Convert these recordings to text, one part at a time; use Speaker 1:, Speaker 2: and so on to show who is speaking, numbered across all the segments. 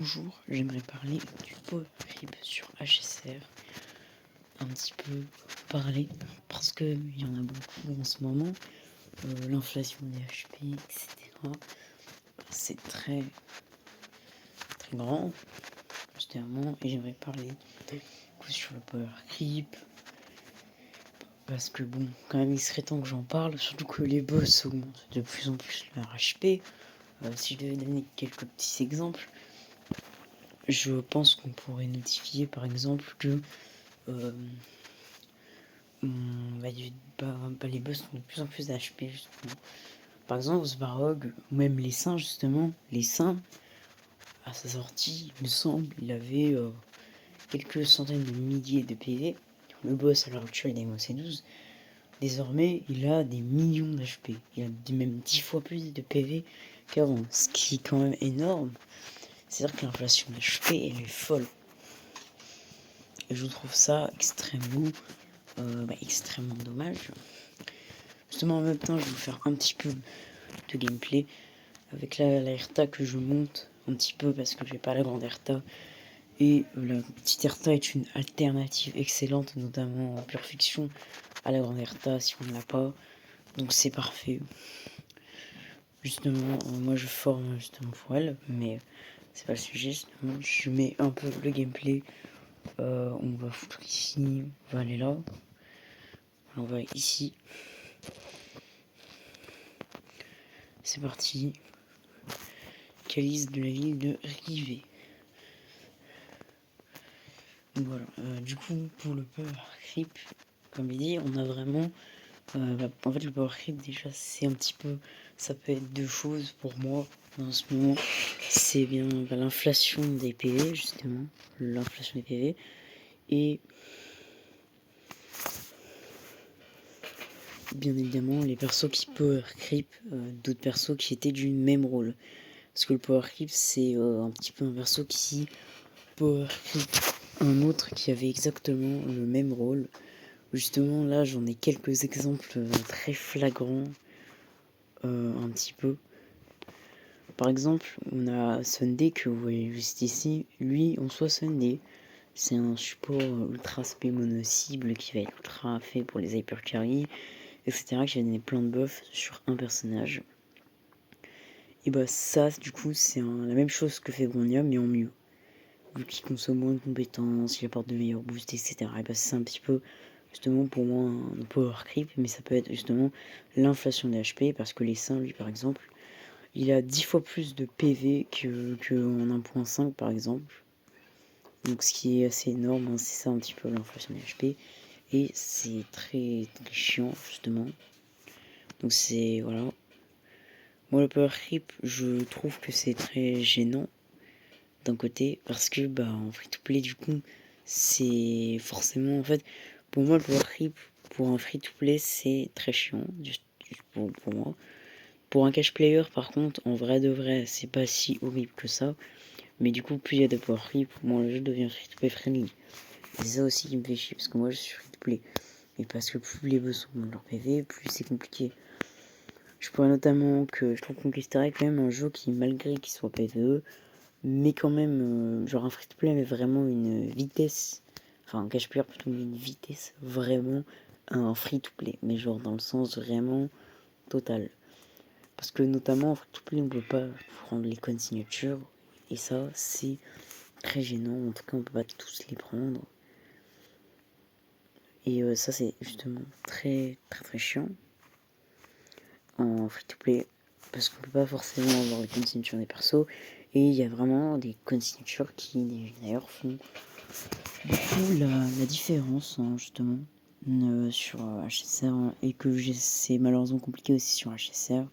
Speaker 1: Bonjour, j'aimerais parler du PowerClip sur HSR, un petit peu parler, parce qu'il y en a beaucoup en ce moment, l'inflation des HP, etc. C'est très grand, justement, et j'aimerais parler sur le PowerClip, parce que bon, quand même il serait temps que j'en parle, surtout que les boss augmentent de plus en plus leur HP. Si je devais donner quelques petits exemples, je pense qu'on pourrait notifier par exemple que les boss ont de plus en plus d'HP justement. Par exemple, Svarog, ou même les saints justement, les saints, à sa sortie, il me semble, il avait quelques centaines de milliers de PV. Le boss à l'heure actuelle des C12, désormais il a des millions d'HP. Il a même 10 fois plus de PV qu'avant, ce qui est quand même énorme. C'est-à-dire que l'inflation d'HP elle est folle. Et je trouve ça extrêmement dommage. Justement en même temps je vais vous faire un petit peu de gameplay avec la RTA que je monte un petit peu parce que j'ai pas la grande RTA, et la petite RTA est une alternative excellente, notamment en pure fiction, à la grande RTA si on ne l'a pas, donc c'est parfait. Justement moi je forme justement pour elle, mais c'est pas le sujet. Justement je mets un peu le gameplay. On va foutre ici, on va aller là, on va ici, c'est parti. Calice de la ville de Rivet. Voilà, du coup pour le power creep, comme il dit, on a vraiment en fait le power creep déjà c'est un petit peu, ça peut être deux choses pour moi en ce moment. C'est bien l'inflation des PV, justement, l'inflation des PV, et bien évidemment les persos qui power creep d'autres persos qui étaient du même rôle, parce que le power creep c'est un petit peu un perso qui power creep un autre qui avait exactement le même rôle. Justement là j'en ai quelques exemples très flagrants, un petit peu. Par exemple on a Sunday que vous voyez juste ici, lui en soi Sunday c'est un support ultra spé mono cible qui va être ultra fait pour les hyper carry, etc., qui va donner plein de buffs sur un personnage. Et bah ça du coup c'est la même chose que fait Bronya mais en mieux, vu qu'il consomme moins de compétences, il apporte de meilleurs boosts, etc. Et bah c'est un petit peu justement pour moi un power creep, mais ça peut être justement l'inflation des HP, parce que les saints lui par exemple il a 10 fois plus de PV que en 1.5 par exemple, donc ce qui est assez énorme, hein. C'est ça un petit peu l'inflation des HP, et c'est très chiant justement. Donc c'est voilà, moi le power creep je trouve que c'est très gênant d'un côté, parce que en free to play du coup c'est forcément, en fait pour moi le power creep pour un free to play c'est très chiant, juste pour moi. Pour un cash player par contre, en vrai de vrai c'est pas si horrible que ça, mais du coup plus il y a de power creep, moins le jeu devient free to play friendly. C'est ça aussi qui me fait chier, parce que moi je suis free to play, et parce que plus les boss sont leur PV, plus c'est compliqué. Je pourrais notamment que je trouve Conquista est quand même un jeu qui, malgré qu'il soit PVE, mais quand même genre un free to play mais vraiment une vitesse, enfin un cash player plutôt une vitesse, vraiment un free to play, mais genre dans le sens vraiment total. Parce que notamment en free to play on peut pas prendre les codes signatures, et ça c'est très gênant, en tout cas on peut pas tous les prendre. Et ça c'est justement très chiant en free to play, parce qu'on peut pas forcément avoir les codes signatures des persos, et il y a vraiment des codes signatures qui d'ailleurs font beaucoup la différence, hein, justement sur HSR, hein, et que c'est malheureusement compliqué aussi sur HSR.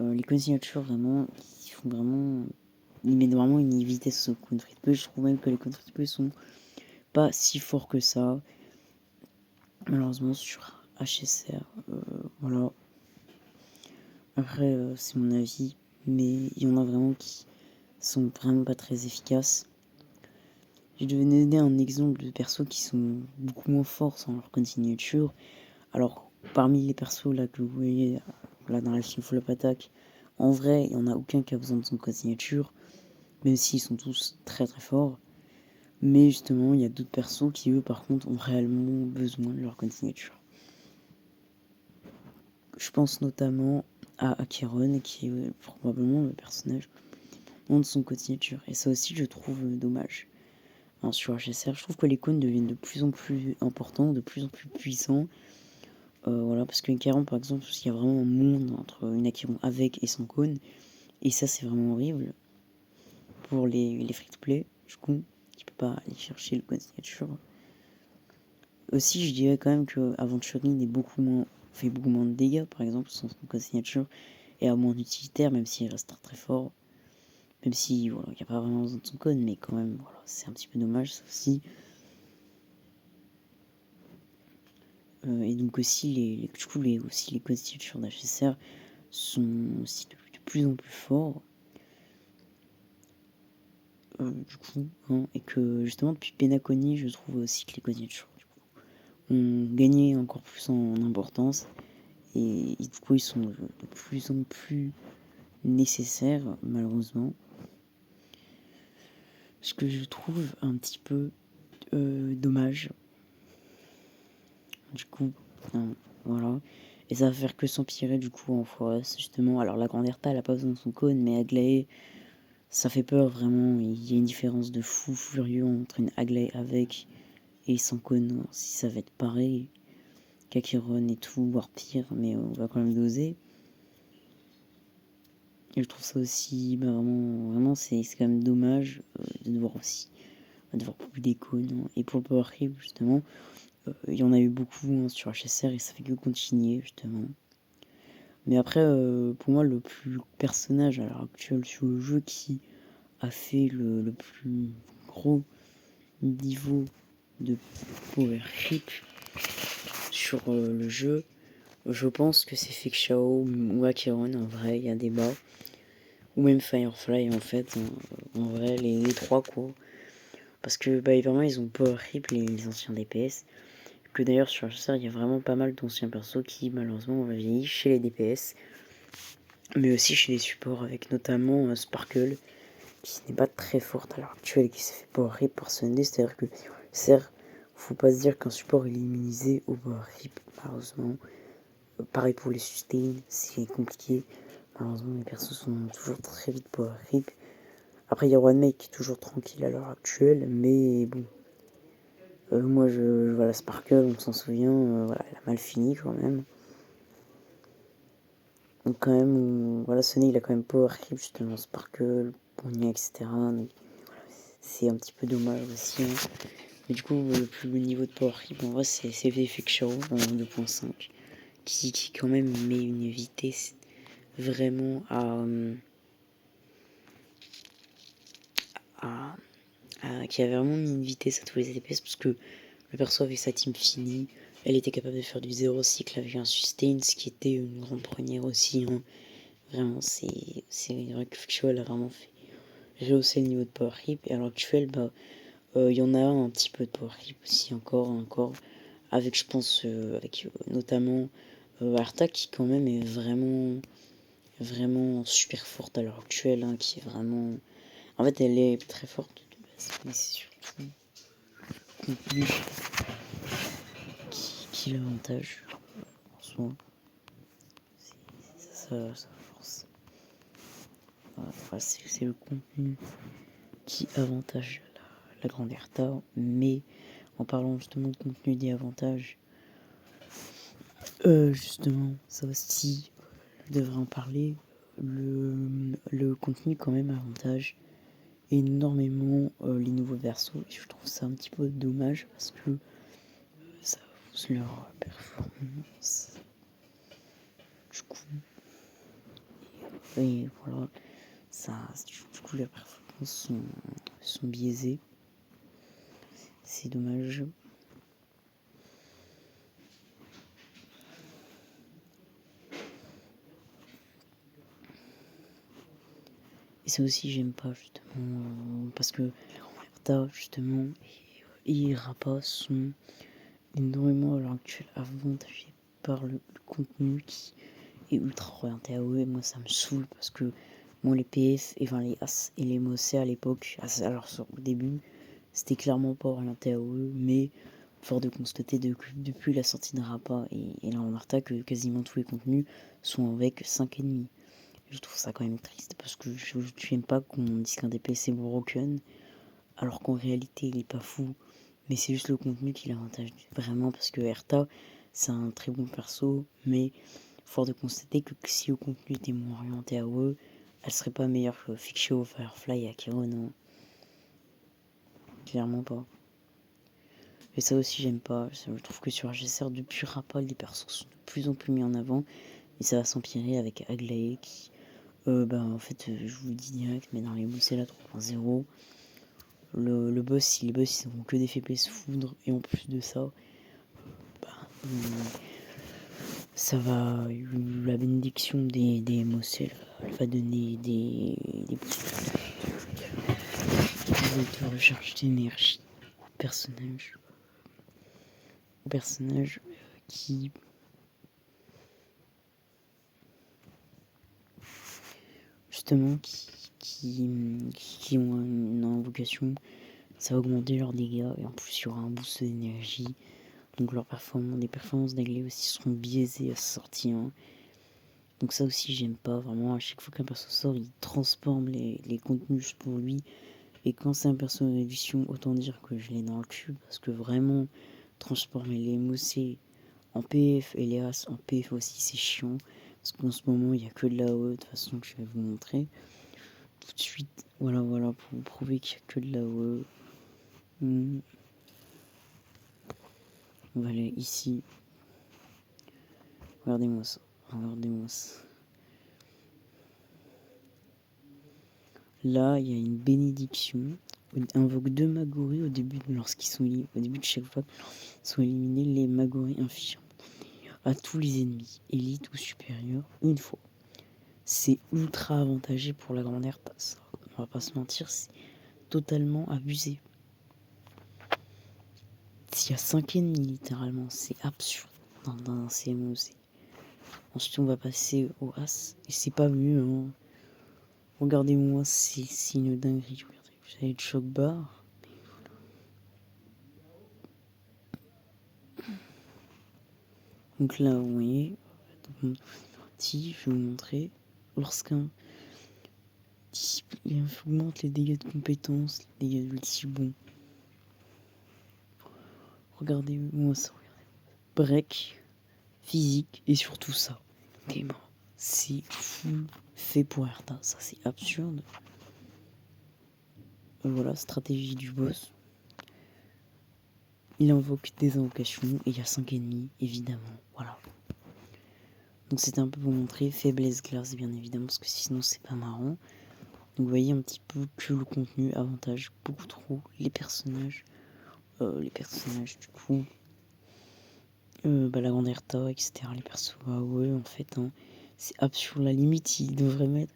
Speaker 1: Les codes signatures vraiment ils font vraiment, ils mettent vraiment une vitesse au compte free to play. Je trouve même que les comptes free to play sont pas si forts que ça malheureusement sur HSR. Voilà, après c'est mon avis, mais il y en a vraiment qui sont vraiment pas très efficaces. Je devais donner un exemple de persos qui sont beaucoup moins forts sans leur code signature. Alors parmi les persos là que vous voyez là dans la team full up attack, en vrai il y en a aucun qui a besoin de son code signature. même s'ils sont tous très très forts. Mais justement, il y a d'autres persos qui, eux, par contre, ont réellement besoin de leur code signature. Je pense notamment à Acheron, qui est probablement le personnage de son code signature. Et ça aussi, je trouve dommage. Alors, sur HSR, je trouve que les cônes deviennent de plus en plus importants, de plus en plus puissants. Voilà, parce qu'une Acheron, par exemple, il y a vraiment un monde entre une Acheron avec et son cône. Et ça, c'est vraiment horrible pour les free-to-play. Du coup, tu peux pas aller chercher le code signature. Aussi, je dirais quand même que Aventuring fait beaucoup moins de dégâts, par exemple, sans son code signature, et à moins d'utilitaire, même s'il reste très très fort. Même si, voilà, il n'y a pas vraiment besoin de son code, mais quand même, voilà, c'est un petit peu dommage, ça aussi. Et donc aussi, les codes signature d'HSR sont aussi de plus en plus forts. Du coup, hein, et que justement, depuis Penacony, je trouve aussi que les codes signature ont gagné encore plus en importance. Et du coup, ils sont de plus en plus nécessaires, malheureusement. Ce que je trouve un petit peu dommage. Du coup, hein, voilà. Et ça va faire que s'empirer du coup en forest, justement. Alors la grande Erta, elle a pas besoin de son cône, mais Aglaé, ça fait peur vraiment. Il y a une différence de fou furieux entre une Aglaé avec et sans cône. Si ça va être pareil, Kakiron et tout, voire pire, mais on va quand même doser. Et je trouve ça aussi, vraiment c'est quand même dommage de devoir aussi devoir plus d'icônes. Hein. Et pour le Power Creep, justement, il y en a eu beaucoup hein, sur HSR et ça fait que continuer, justement. Mais après, pour moi, le plus personnage à l'heure actuelle sur le jeu qui a fait le plus gros niveau de Power Creep sur le jeu, je pense que c'est Fake Shao ou Acheron, en vrai, il y a débat. Ou même Firefly, en fait, en vrai, les trois, quoi. Parce que, vraiment, ils ont Power Creep, les anciens DPS. Que d'ailleurs, sur HSR, il y a vraiment pas mal d'anciens persos qui, malheureusement, ont vieilli chez les DPS. Mais aussi chez les supports, avec notamment Sparkle, qui n'est pas très forte à l'heure actuelle et qui s'est fait Power Creep par Sunday. C'est-à-dire que, certes, faut pas se dire qu'un support est immunisé au Power Creep, malheureusement. Pareil pour les sustain, c'est compliqué. Malheureusement, les persos sont toujours très vite Power Creep. Après, il y a OneMake qui est toujours tranquille à l'heure actuelle, mais bon. Moi, voilà, Sparkle, on s'en souvient, voilà, elle a mal fini quand même. Donc, quand même, voilà, Sony, il a quand même Power Creep, justement, Sparkle, Bonia, etc. Donc, voilà, c'est un petit peu dommage aussi. Hein. Mais du coup, le plus haut niveau de Power Creep, en vrai, c'est Fake Show en 2.5, qui quand même met une vitesse vraiment qui a vraiment mis une vitesse à tous les DPS parce que le perso avec sa team finie, elle était capable de faire du zéro cycle avec un sustain, ce qui était une grande première aussi. Hein. Vraiment, c'est vrai que Fake elle a vraiment fait rehausser le niveau de Power Creep. Et à l'heure actuelle, y en a un petit peu de Power Creep aussi encore, avec je pense notamment Arta qui quand même est vraiment super forte à l'heure actuelle, hein, qui est vraiment... En fait, elle est très forte de base, mais c'est surtout le contenu qui l'avantage en soi. C'est ça, sa force. Voilà, c'est le contenu qui avantage la grande Erta, mais en parlant justement de contenu des avantages, justement, ça aussi, je devrais en parler. Le contenu quand même avantage énormément les nouveaux versos. Et je trouve ça un petit peu dommage parce que ça hausse leur performance. Du coup, et voilà, ça, du coup, leurs performances sont biaisées. C'est dommage. Et ça aussi, j'aime pas justement parce que Erta, justement, et Rappa sont énormément à l'heure actuelle avantagés par le contenu qui est ultra orienté à AOE. Moi, ça me saoule parce que Moi les PF, et enfin les As et les Mossé à l'époque, alors au début, c'était clairement pas orienté à eux, mais fort de constater que depuis la sortie de Rappa et la Marta, que quasiment tous les contenus sont avec 5,5. Je trouve ça quand même triste parce que je n'aime pas qu'on dise qu'un DP c'est broken, alors qu'en réalité il est pas fou, mais c'est juste le contenu qui l'avantage vraiment, parce que Erta c'est un très bon perso, mais fort de constater que si le contenu était moins orienté à eux, elle serait pas meilleure que Fixio, Firefly et Akiro, non. Clairement pas. Et ça aussi j'aime pas, je trouve que sur HSR depuis Rappa les persos sont de plus en plus mis en avant, et ça va s'empirer avec Aglaé qui, en fait je vous le dis direct, mais dans les Moussela 3.0, le boss, si les boss ils n'auront que des FPS foudre, et en plus de ça, ça va, la bénédiction des Mosel, elle va donner des de recharge d'énergie aux personnages qui justement qui ont une invocation. Ça va augmenter leurs dégâts, et en plus il y aura un boost d'énergie, donc les performances d'Aglaé aussi seront biaisées à sa sortie, hein. Donc ça aussi j'aime pas vraiment. À chaque fois qu'un perso sort, il transforme les contenus juste pour lui, et quand c'est un perso en édition, autant dire que je l'ai dans le cul, parce que vraiment transformer les Mossé en PF et les As en PF aussi c'est chiant, parce qu'en ce moment il n'y a que de la haute, de toute façon je vais vous montrer tout de suite. Voilà, pour vous prouver qu'il n'y a que de la haute. On va aller ici. Regardez-moi ça. Là, il y a une bénédiction. On invoque 2 Magoris au début au début de chaque fois sont éliminés les Magoris infirmes à tous les ennemis, élites ou supérieurs, une fois. C'est ultra avantagé pour la grande air passe. On va pas se mentir, c'est totalement abusé. S'il y a 5 ennemis littéralement, c'est absurde dans un CMOC. Ensuite on va passer au As, et c'est pas mieux, hein. Regardez-moi, c'est une dinguerie. Regardez, vous avez le choc bar. Donc là, vous voyez, si je vais vous montrer, lorsqu'un il augmente les dégâts de compétences, les dégâts d'ulti, bon. Regardez-moi ça, regardez. Break, physique, et surtout ça. Game. C'est full fait pour Erta, ça c'est absurde. Voilà, stratégie du boss. Il invoque des invocations, et il y a 5 ennemis, évidemment. Voilà. Donc c'était un peu pour montrer faiblesse glace, bien évidemment, parce que sinon c'est pas marrant. Donc vous voyez un petit peu que le contenu avantage beaucoup trop les personnages. Du coup, la grande Erta, etc. Les persos AOE, en fait, hein, c'est absurde. La limite, il devrait mettre,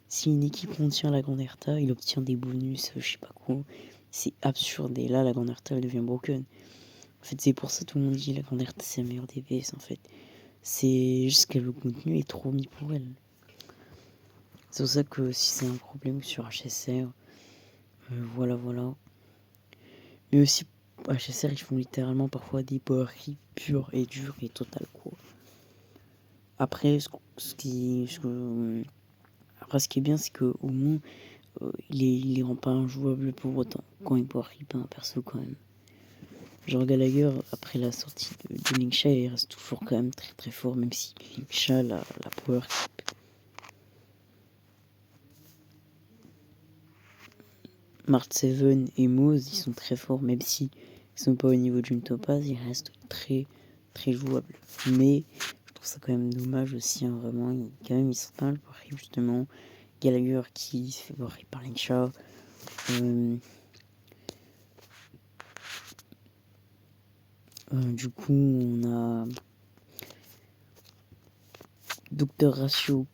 Speaker 1: si une équipe contient la grande Erta, il obtient des bonus, je sais pas quoi. C'est absurde, et là la grande Erta elle devient broken. En fait, c'est pour ça tout le monde dit la grande Erta c'est la meilleure DPS, en fait. C'est juste que le contenu est trop mis pour elle. C'est pour ça que si c'est un problème sur HSR, voilà. Mais aussi, HSR, ils font littéralement parfois des power creep purs et durs et total, quoi. Après, ce qui est bien, c'est qu'au moins, il les rend pas injouables pour autant quand il power creep un perso, quand même. Genre Gallagher, après la sortie de Linkcha, il reste toujours quand même très très fort, même si Linkcha, la power creep. Mart 7 et Moz, ils sont très forts, même si ils sont pas au niveau d'une topaz, ils restent très très jouables. Mais je trouve ça quand même dommage aussi, hein, vraiment, ils sont pas mal pareil, justement. Gallagher qui se fait barrer par Linkcha. Du coup, on a Dr Ratio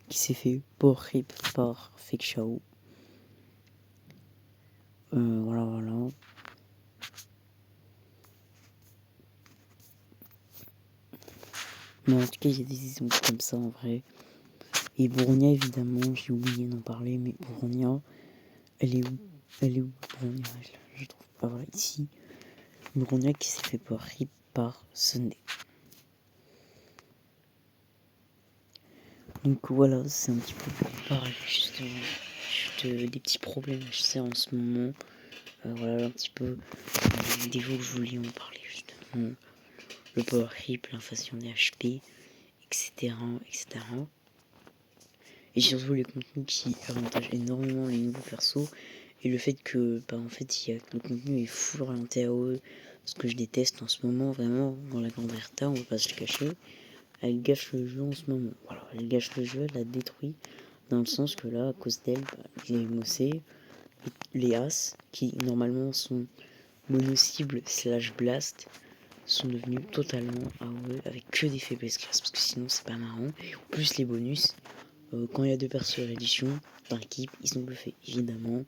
Speaker 1: qui s'est fait barrer par Fake Shao. Voilà. Mais en tout cas, il y a des exemples comme ça en vrai. Et Bronia, évidemment, j'ai oublié d'en parler, mais Bronia, elle est où? Bronia? Je trouve pas, voilà, ici. Bronia qui s'est fait power creep par Sunday. Donc voilà, c'est un petit peu pour parler justement des petits problèmes je sais en ce moment. Voilà un petit peu des jours que je voulais en parler justement. Le power creep, l'inflation des HP, etc. etc. Et surtout les contenus qui avantagent énormément les nouveaux persos. Et le fait que en fait le contenu est full orienté à eux. Ce que je déteste en ce moment vraiment dans la grande Erta, on va pas se le cacher. Elle gâche le jeu en ce moment. Voilà, elle gâche le jeu, elle l'a détruit. Dans le sens que là, à cause d'elle, les Mossé, les As, qui normalement sont mono-cible slash blast, sont devenus totalement AOE avec que des faiblesses classes, parce que sinon c'est pas marrant. Plus les bonus, quand il y a 2 persos à l'édition, par équipe, ils sont bluffés, évidemment,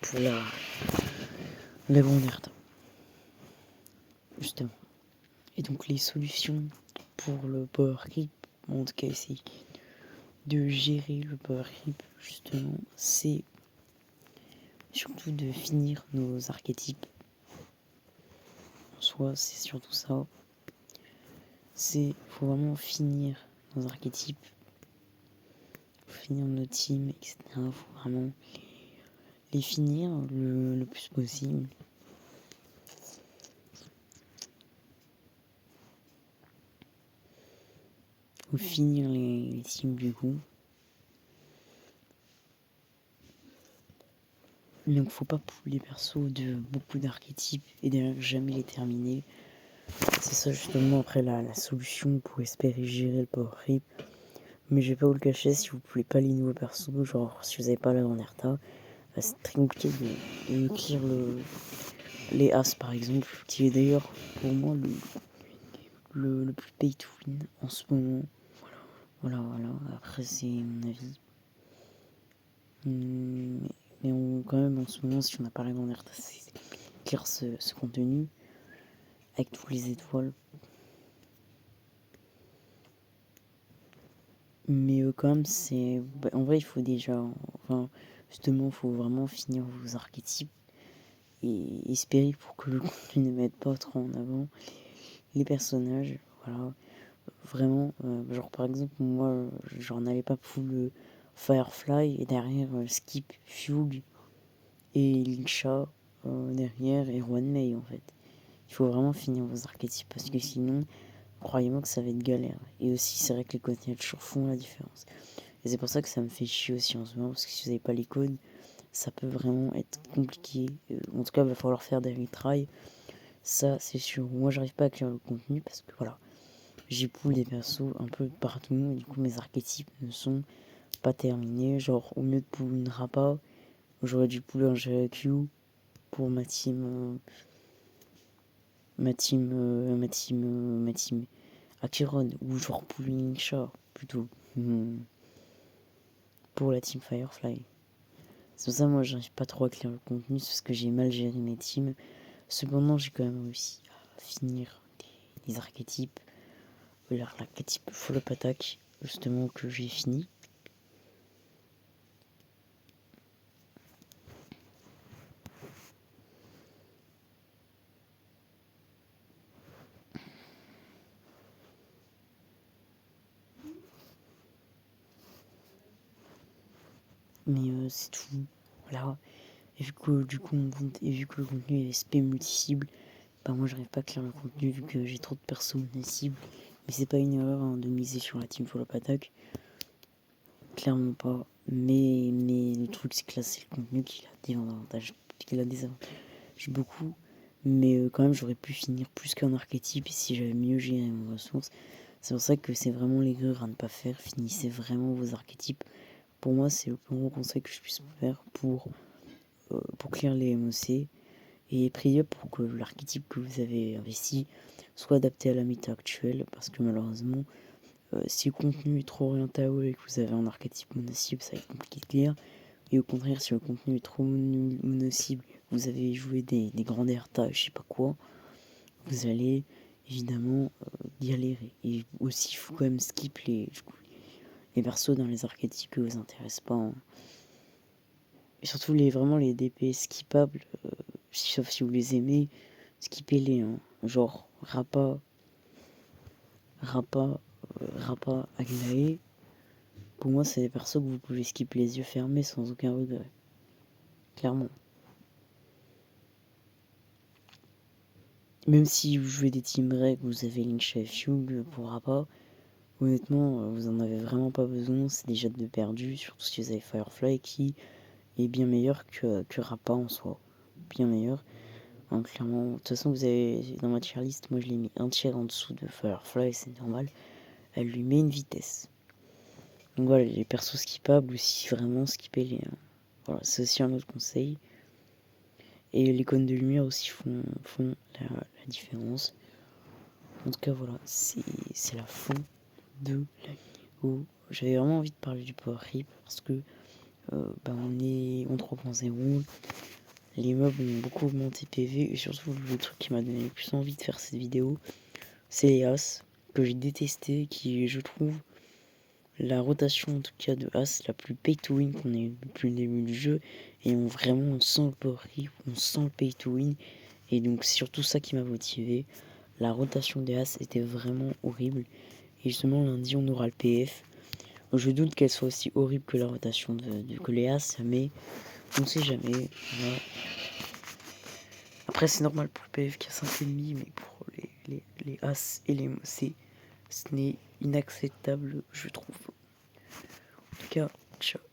Speaker 1: pour la grande Erta. Justement. Et donc les solutions pour le power creep, en tout cas essayer de gérer le power creep, justement, c'est surtout de finir nos archétypes. En soi, c'est surtout ça. Faut vraiment finir nos archétypes, faut finir nos teams, etc. Faut vraiment les finir le plus possible. Faut finir les teams du coup. Donc faut pas pouler les persos de beaucoup d'archétypes et d'ailleurs jamais les terminer. C'est ça justement après la solution pour espérer gérer le power creep. Mais je vais pas vous le cacher, si vous pouvez pas les nouveaux persos, genre si vous avez pas la grande Erta, c'est très compliqué de clear les As par exemple, qui est d'ailleurs pour moi le plus pay to win en ce moment. Voilà. Après c'est mon avis. Mais quand même en ce moment, si on n'a pas la grande Erta, c'est clear ce contenu avec tous les étoiles. Mais quand même c'est en vrai il faut déjà justement faut vraiment finir vos archétypes et espérer pour que le contenu ne mette pas trop en avant les personnages. Voilà, vraiment genre par exemple moi j'en avais pas full Firefly et derrière Skip, Fugue et Licha derrière et Juan Mei en fait. Il faut vraiment finir vos archétypes parce que sinon croyez-moi que ça va être galère. Et aussi c'est vrai que les codes toujours font la différence. Et c'est pour ça que ça me fait chier aussi en ce moment, parce que si vous n'avez pas les codes, ça peut vraiment être compliqué. En tout cas, il va falloir faire des retries. Ça, c'est sûr. Moi, j'arrive pas à créer le contenu parce que voilà, j'ai pool des persos un peu partout. Et du coup, mes archétypes ne sont pas terminés. Genre, au mieux de pool une Rapa, j'aurais dû pouler un GQ pour ma team. Ma team Acheron, ou genre pool une chat plutôt. Pour la team Firefly. C'est pour ça moi j'arrive pas trop à créer le contenu, c'est parce que j'ai mal géré mes teams. Cependant j'ai quand même réussi à finir les archétypes. L'archétype follow attack justement que j'ai fini. Mais c'est tout. Voilà. Et vu que du coup le contenu est SP multi-cible, moi j'arrive pas à créer le contenu vu que j'ai trop de persos cibles. Mais c'est pas une erreur de miser sur la team follow attack. Clairement pas. Mais le truc c'est que là c'est le contenu qui a des avantages. Qu'il a des avantages beaucoup. Mais quand même j'aurais pu finir plus qu'un archétype si j'avais mieux géré mes ressources. C'est pour ça que c'est vraiment l'erreur à ne pas faire. Finissez vraiment vos archétypes. Pour moi c'est le plus gros conseil que je puisse faire pour clear les MOC. Et priez pour que l'archétype que vous avez investi soit adapté à la méta actuelle. Parce que malheureusement, si le contenu est trop orienté à vous et que vous avez un archétype mono-cible, ça va être compliqué de clear. Et au contraire, si le contenu est trop mono-cible, vous avez joué des grandes Erta, je sais pas quoi, vous allez évidemment galérer. Et aussi, il faut quand même skip les persos dans les archétypes qui vous intéressent pas. Hein. Et surtout vraiment les DP skippables, sauf si vous les aimez, skippez-les. Hein. Genre Rappa, Aglaé. Pour moi, c'est des persos que vous pouvez skipper les yeux fermés sans aucun regret. Clairement. Même si vous jouez des team reg, vous avez Lynch et Fugue pour Rappa. Honnêtement, vous en avez vraiment pas besoin. C'est déjà de perdu, surtout si vous avez Firefly qui est bien meilleur que Rappa en soi. Bien meilleur. Hein, clairement, de toute façon, vous avez dans ma tier list, moi je l'ai mis un tiers en dessous de Firefly, c'est normal. Elle lui met une vitesse. Donc voilà, les persos skippables aussi, vraiment skipper les. Voilà, c'est aussi un autre conseil. Et les cônes de lumière aussi font la différence. En tout cas, voilà, c'est la fin de la vidéo. J'avais vraiment envie de parler du Power Creep parce que on est en 3.0. Les mobs ont beaucoup augmenté PV et surtout le truc qui m'a donné le plus envie de faire cette vidéo, c'est les As que j'ai détesté, qui je trouve la rotation en tout cas de As la plus pay to win qu'on ait eu depuis le début du jeu et on sent le Power Creep, on sent le pay to win et donc c'est surtout ça qui m'a motivé. La rotation des As était vraiment horrible et justement lundi on aura le PF. Je doute qu'elle soit aussi horrible que la rotation que les As, mais on ne sait jamais. Voilà. Après, c'est normal pour le PF qui a 5 ennemis, mais pour les As et les C, ce n'est inacceptable, je trouve. En tout cas, ciao.